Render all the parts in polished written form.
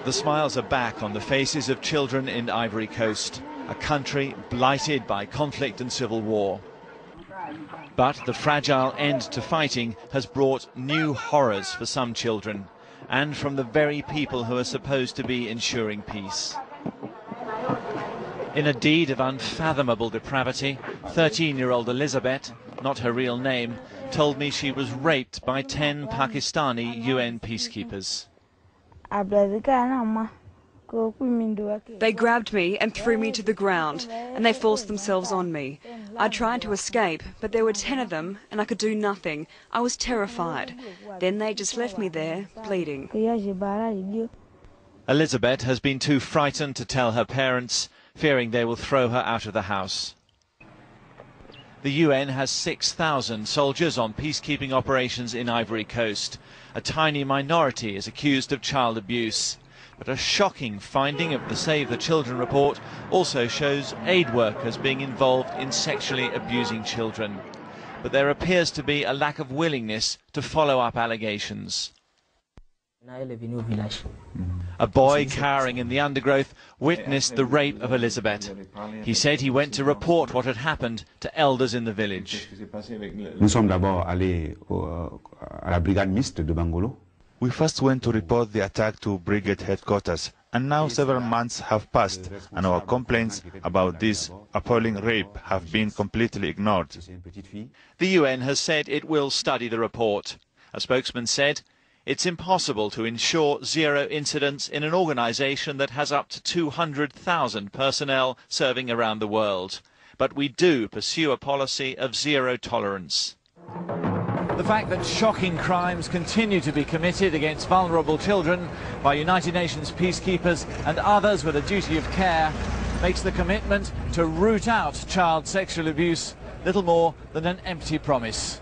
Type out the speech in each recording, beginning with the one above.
The smiles are back on the faces of children in Ivory Coast, a country blighted by conflict and civil war. But the fragile end to fighting has brought new horrors for some children, and from the very people who are supposed to be ensuring peace. In a deed of unfathomable depravity, 13-year-old Elizabeth, not her real name, told me she was raped by 10 Pakistani UN peacekeepers. They grabbed me and threw me to the ground, and they forced themselves on me. I tried to escape, but there were 10 of them, and I could do nothing. I was terrified. Then they just left me there, bleeding. Elizabeth has been too frightened to tell her parents, fearing they will throw her out of the house. The UN has 6,000 soldiers on peacekeeping operations in Ivory Coast. A tiny minority is accused of child abuse. But a shocking finding of the Save the Children report also shows aid workers being involved in sexually abusing children. But there appears to be a lack of willingness to follow up allegations. A boy cowering in the undergrowth witnessed the rape of Elizabeth. He said he went to report what had happened to elders in the village. We first went to report the attack to brigade headquarters, and now several months have passed, and our complaints about this appalling rape have been completely ignored. The UN has said it will study the report. A spokesman said, "It's impossible to ensure zero incidents in an organisation that has up to 200,000 personnel serving around the world. But we do pursue a policy of zero tolerance." The fact that shocking crimes continue to be committed against vulnerable children by United Nations peacekeepers and others with a duty of care makes the commitment to root out child sexual abuse little more than an empty promise.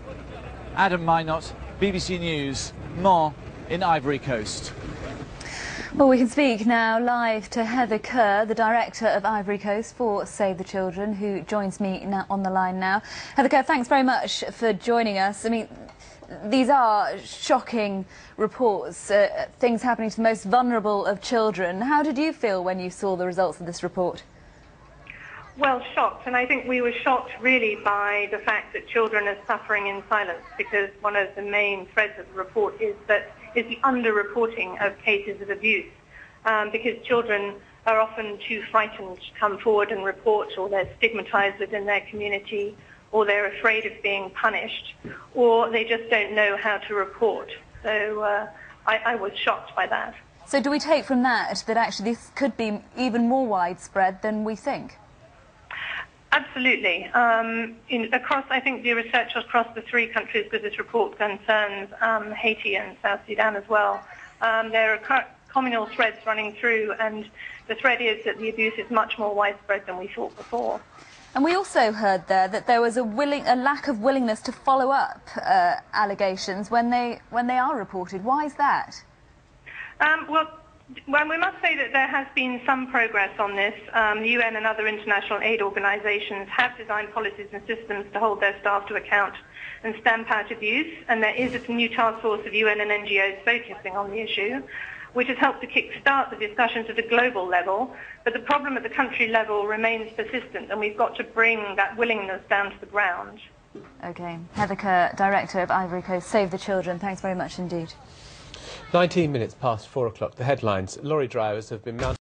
Adam Minot, BBC News, Mans in Ivory Coast. Well, we can speak now live to Heather Kerr, the Director of Ivory Coast for Save the Children, who joins me now on the line now. Heather Kerr, thanks very much for joining us. I mean, these are shocking reports, things happening to the most vulnerable of children. How did you feel when you saw the results of this report? Well, shocked, and I think we were shocked really by the fact that children are suffering in silence, because one of the main threads of the report is the underreporting of cases of abuse, because children are often too frightened to come forward and report, or they're stigmatized within their community, or they're afraid of being punished, or they just don't know how to report. So I was shocked by that. So do we take from that that actually this could be even more widespread than we think? Absolutely. I think the research across the 3 countries, because this report concerns Haiti and South Sudan as well, there are communal threads running through, and the thread is that the abuse is much more widespread than we thought before. And we also heard there that there was a lack of willingness to follow up allegations when they are reported. Why is that? Well, we must say that there has been some progress on this. The UN and other international aid organisations have designed policies and systems to hold their staff to account and stamp out abuse, and there is a new task force of UN and NGOs focusing on the issue, which has helped to kick-start the discussions at a global level. But the problem at the country level remains persistent, and we've got to bring that willingness down to the ground. OK. Heather Kerr, Director of Ivory Coast Save the Children, thanks very much indeed. 19 minutes past 4 o'clock. The headlines: lorry drivers have been mounted